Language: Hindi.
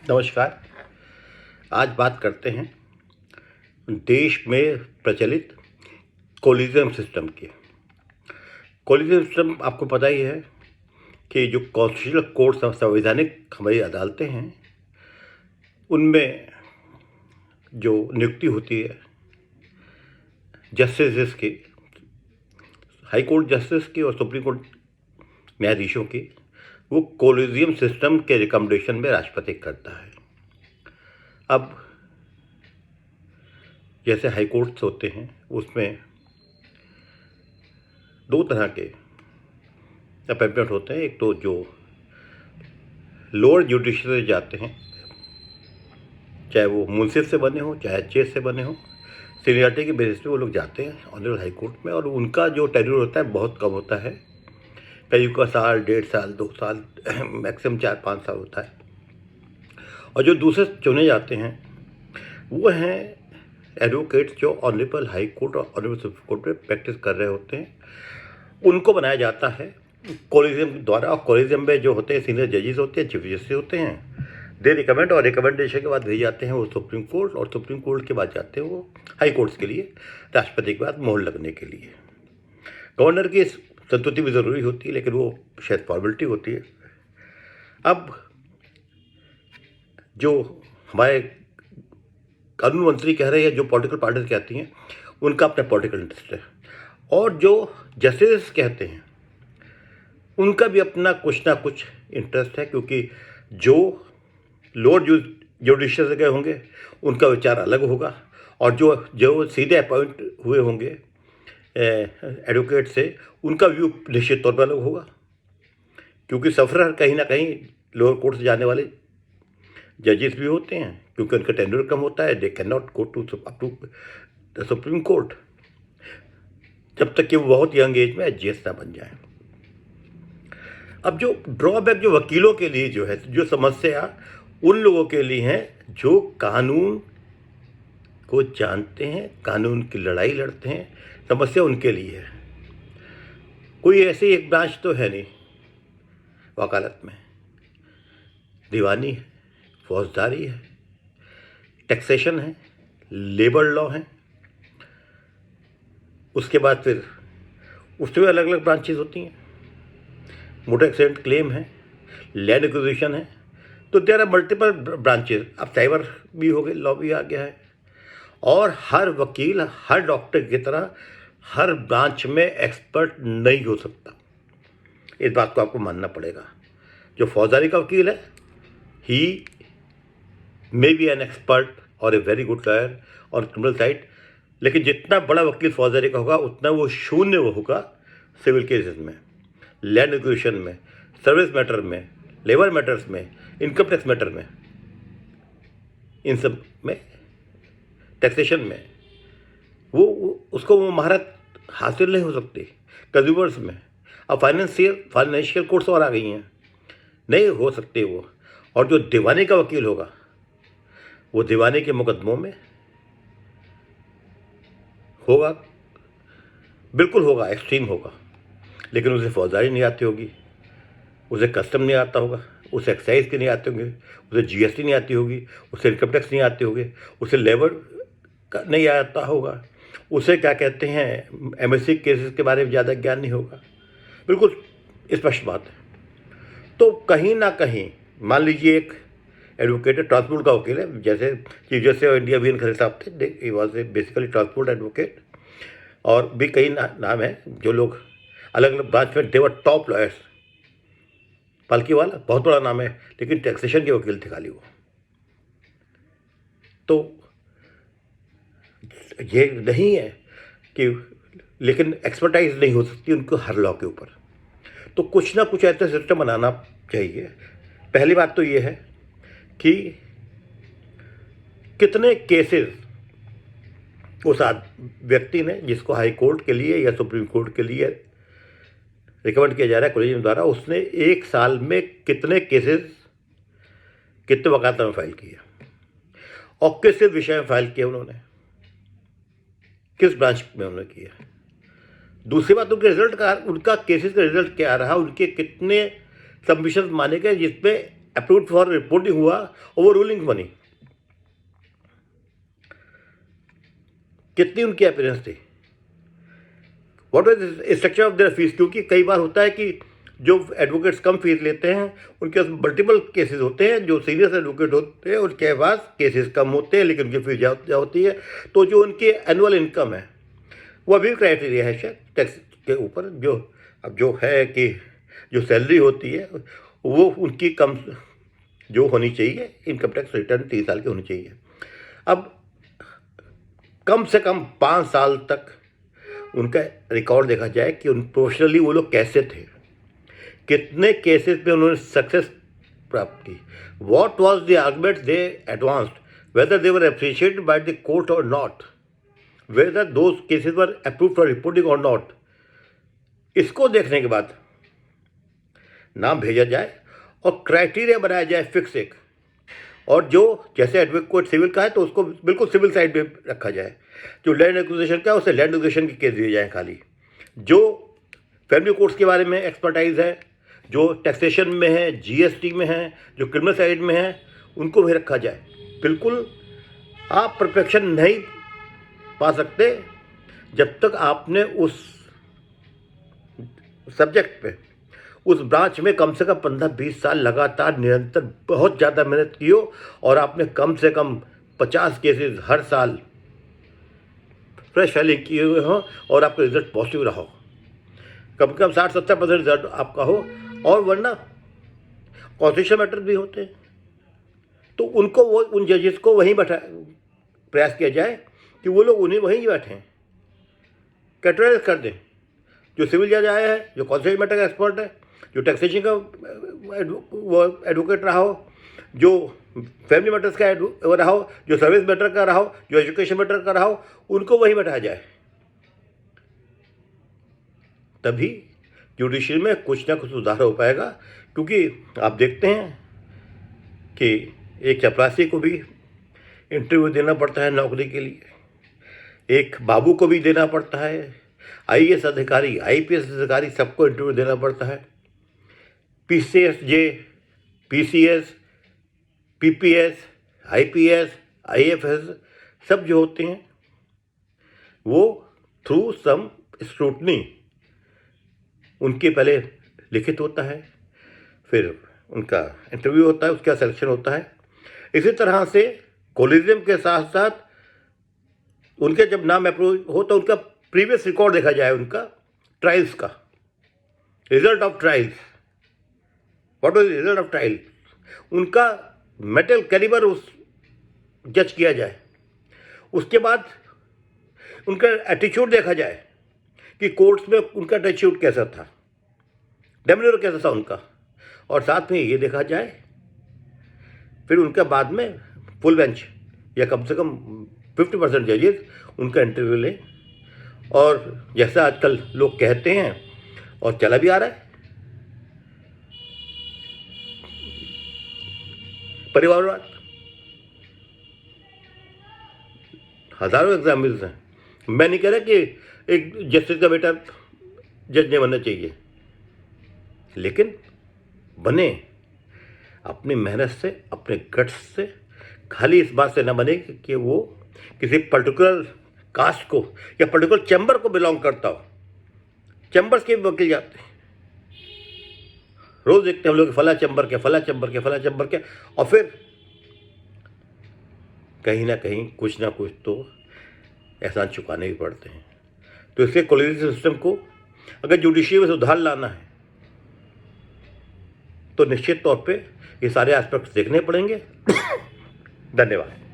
नमस्कार। आज बात करते हैं देश में प्रचलित कोलिजियम सिस्टम की। कोलिजियम सिस्टम आपको पता ही है कि जो कॉन्स्टिट्यूशनल कोर्ट संवैधानिक हमारी अदालतें हैं, उनमें जो नियुक्ति होती है जस्टिस की, हाई कोर्ट जस्टिस की और सुप्रीम कोर्ट न्यायाधीशों की, वो कोलिजियम सिस्टम के रिकमेंडेशन में राष्ट्रपति करता है। अब जैसे हाई कोर्ट्स होते हैं, उसमें दो तरह के अपॉइंटमेंट होते हैं। एक तो जो लोअर जुडिशरी से जाते हैं, चाहे वो मुंसिफ से बने हो चाहे एचएस से बने हो, सीनियरिटी के बेसिस पे वो लोग जाते हैं ऑनरेबल हाई कोर्ट में, और उनका जो टेन्योर होता है बहुत कम होता है। कई का साल, 1.5 साल, 2 साल, मैक्सिमम 4-5 साल होता है। और जो दूसरे चुने जाते हैं वो हैं एडवोकेट्स जो ऑनरेबल हाई कोर्ट और ऑनरेबल सुप्रीम कोर्ट में प्रैक्टिस कर रहे होते हैं। उनको बनाया जाता है कोलिजियम द्वारा, और कोलिजियम में जो होते हैं सीनियर जजेस होते हैं, चीफ जस्टिस होते हैं। दे रिकमेंड, और रिकमेंडेशन के बाद भेज जाते हैं वो सुप्रीम कोर्ट, और सुप्रीम कोर्ट के बाद जाते हैं वो हाई कोर्ट्स के लिए, राष्ट्रपति के बाद मोहर लगने के लिए। गवर्नर की संतुष्टि भी ज़रूरी होती है, लेकिन वो शायद फॉर्मेलिटी होती है। अब जो हमारे कानून मंत्री कह रहे हैं, जो पॉलिटिकल पार्टीज कहती हैं, उनका अपना पॉलिटिकल इंटरेस्ट है, और जो जस्टिस कहते हैं उनका भी अपना कुछ ना कुछ इंटरेस्ट है, क्योंकि जो लोअर जुडिशल से गए होंगे उनका विचार अलग होगा, और जो जो सीधे अपॉइंट हुए होंगे एडवोकेट से, उनका व्यू निश्चित तौर पर अलग होगा, क्योंकि सफरर कहीं ना कहीं लोअर कोर्ट से जाने वाले जजेस भी होते हैं, क्योंकि उनका टेन्योर कम होता है। They can not go to up to the Supreme Court जब तक कि वो बहुत यंग एज में एडजस्ट ना बन जाए। अब जो ड्रॉबैक जो वकीलों के लिए जो है, जो समस्या उन लोगों के लिए है जो कानून को जानते हैं, कानून की लड़ाई लड़ते हैं, समस्या उनके लिए है। कोई ऐसी एक ब्रांच तो है नहीं वकालत में। दीवानी है, फौजदारी है, टैक्सेशन है, लेबर लॉ है, उसके बाद फिर उसमें अलग अलग ब्रांचेस होती हैं। मोटर एक्सीडेंट क्लेम है, लैंड एक्विजिशन है, तो देयर आर मल्टीपल ब्रांचेस। अब साइबर भी हो गए, लॉ भी आ गया है, और हर वकील हर डॉक्टर की तरह हर ब्रांच में एक्सपर्ट नहीं हो सकता। इस बात को आपको मानना पड़ेगा। जो फौजदारी का वकील है, ही मे बी एन एक्सपर्ट और a very good lawyer on criminal side, लेकिन जितना बड़ा वकील फौजदारी का होगा उतना वो शून्य वो होगा सिविल केसेस में, लैंड एक्विजिशन में, सर्विस मैटर में, लेबर मैटर्स में, इनकम टैक्स मैटर में, इन सब में, टैक्सेशन में वो उसको वो महारत हासिल नहीं हो सकती। कंज्यूमर्स में अब फाइनेंशियल कोर्ट्स और आ गई हैं, नहीं हो सकते वो। और जो दीवानी का वकील होगा, वो दीवानी के मुकदमों में होगा, बिल्कुल होगा, एक्सट्रीम होगा, लेकिन उसे फौजदारी नहीं आती होगी, उसे कस्टम नहीं आता होगा, उसे एक्साइज के नहीं आते होंगे, उसे जीएसटी नहीं आती होगी, उसे इनकम टैक्स नहीं आते होंगे, उसे लेबर का नहीं आता होगा, उसे क्या कहते हैं एमएससी केसेस के बारे में ज़्यादा ज्ञान नहीं होगा। बिल्कुल स्पष्ट बात है। तो कहीं ना कहीं मान लीजिए एक एडवोकेट है, ट्रांसपोर्ट का वकील है, जैसे chief justice of India V N Khare साहब थे, he was a basically transport advocate, और भी कई नाम हैं जो लोग अलग अलग ब्रांच में देवर टॉप लॉयर्स। पालकी वाला बहुत बड़ा नाम है, लेकिन टैक्सेशन के वकील थे खाली वो। तो ये नहीं है कि, लेकिन एक्सपर्टाइज नहीं हो सकती उनको हर लॉ के ऊपर। तो कुछ ना कुछ ऐसा सिस्टम बनाना चाहिए। पहली बात तो ये है कि कितने केसेस उस व्यक्ति ने, जिसको हाई कोर्ट के लिए या सुप्रीम कोर्ट के लिए रिकमेंड किया जा रहा है कोलिजियम द्वारा, उसने एक साल में कितने केसेस, कितने वकालत में फाइल किया, और किस विषय में फाइल किया उन्होंने, किस ब्रांच में उन्होंने किया। दूसरी बात, उनके रिजल्ट का, उनका केसेस का रिजल्ट क्या रहा, उनके कितने सबमिशन माने गए जिसमें अप्रूव फॉर रिपोर्टिंग हुआ और वो रूलिंग बनी, कितनी उनकी अपीयरेंस थी, what was structure of their fees. क्योंकि कई बार होता है कि जो एडवोकेट्स कम फीस लेते हैं उनके पास मल्टीपल केसेस होते हैं, जो सीनियर एडवोकेट होते हैं उनके पास केसेस कम होते हैं लेकिन उनकी फीस ज़्यादा होती है। तो जो उनकी एनुअल इनकम है वो अभी क्राइटेरिया है शायद टैक्स के ऊपर, जो है कि जो सैलरी होती है वो उनकी कम जो होनी चाहिए, इनकम टैक्स रिटर्न 30 साल की होनी चाहिए। अब कम से कम 5 साल तक उनका रिकॉर्ड देखा जाए कि उन प्रोफेशनली वो लोग कैसे थे, कितने केसेस में उन्होंने सक्सेस प्राप्त की, what was the argument they advanced, whether they were appreciated by the court और not, whether those cases were approved for reporting और नॉट। इसको देखने के बाद नाम भेजा जाए और क्राइटेरिया बनाया जाए फिक्स एक, और जो जैसे एडवोकेट सिविल का है तो उसको बिल्कुल सिविल साइड में रखा जाए, जो लैंड एक्विजिशन का है उसे लैंड एक्विजिशन के केस दिए जाएँ खाली, जो फैमिली कोर्ट्स के बारे में एक्सपर्टाइज है, जो टैक्सेशन में है, जीएसटी में है, जो क्रिमिनल साइड में है, उनको भी रखा जाए। बिल्कुल आप परफेक्शन नहीं पा सकते जब तक आपने उस सब्जेक्ट पे, उस ब्रांच में कम से कम 15-20 साल लगातार निरंतर बहुत ज़्यादा मेहनत की हो और आपने कम से कम 50 केसेस हर साल फ्रेश फाइलिंग किए हुए हों और आपका रिजल्ट पॉजिटिव रहा हो, कम से कम 60-70% रिजल्ट आपका हो। और वरना कॉन्स्टिट्यूशनल मैटर भी होते हैं तो उनको वो उन जजेस को वहीं बैठा प्रयास किया जाए कि वो लोग उन्हें वहीं बैठें, कैटेगराइज कर दें, जो सिविल जज आया है, जो कॉन्स्टिट्यूशनल मैटर का एक्सपर्ट है, जो टैक्सेशन का वो एडवोकेट रहा हो, जो फैमिली मैटर्स का रहा हो, जो सर्विस मैटर का रहा हो, जो एजुकेशन मैटर का रहा हो, उनको वहीं बैठाया जाए। तभी जुडिशरी में कुछ ना कुछ सुधार हो पाएगा। क्योंकि आप देखते हैं कि एक चपरासी को भी इंटरव्यू देना पड़ता है नौकरी के लिए, एक बाबू को भी देना पड़ता है, आईएएस अधिकारी, आईपीएस अधिकारी, सबको इंटरव्यू देना पड़ता है, पीसीएस जे, पीसीएस, पीपीएस, आईपीएस, आईएफएस सब जो होते हैं वो थ्रू सम स्क्रूटनी उनके पहले लिखित होता है, फिर उनका इंटरव्यू होता है, उसका सिलेक्शन होता है। इसी तरह से कोलिजियम के साथ साथ उनके जब नाम अप्रूव हो तो उनका प्रीवियस रिकॉर्ड देखा जाए, उनका ट्रायल्स का result of trials, what was result of trial, उनका मेटल कैलिबर उस जज किया जाए। उसके बाद उनका एटीट्यूड देखा जाए कि कोर्ट्स में उनका एटीट्यूड कैसा था, डेमिनर कैसा था उनका, और साथ में ये देखा जाए फिर उनका बाद में फुल बेंच या कम से कम 50% जजेस उनका इंटरव्यू लें। और जैसा आजकल लोग कहते हैं और चला भी आ रहा है, परिवारवाद, हजारों एग्जाम्पल्स हैं। मैं नहीं कह रहा कि एक जस्टिस का बेटा जज नहीं बनना चाहिए, लेकिन बने अपनी मेहनत से, अपने गट्स से, खाली इस बात से ना बने कि वो किसी पर्टिकुलर कास्ट को या पर्टिकुलर चैम्बर को बिलोंग करता हो। चैम्बर्स के वकील जाते हैं, रोज देखते हैं हम लोग फला चैम्बर के, फला चैम्बर के, फला चैम्बर के, और फिर कहीं ना कहीं कुछ ना कुछ तो एहसान चुकाने भी पड़ते हैं। तो इसके कोलिजियम सिस्टम को अगर जुडिशरी में सुधार लाना है तो निश्चित तौर पे ये सारे एस्पेक्ट्स देखने पड़ेंगे। धन्यवाद।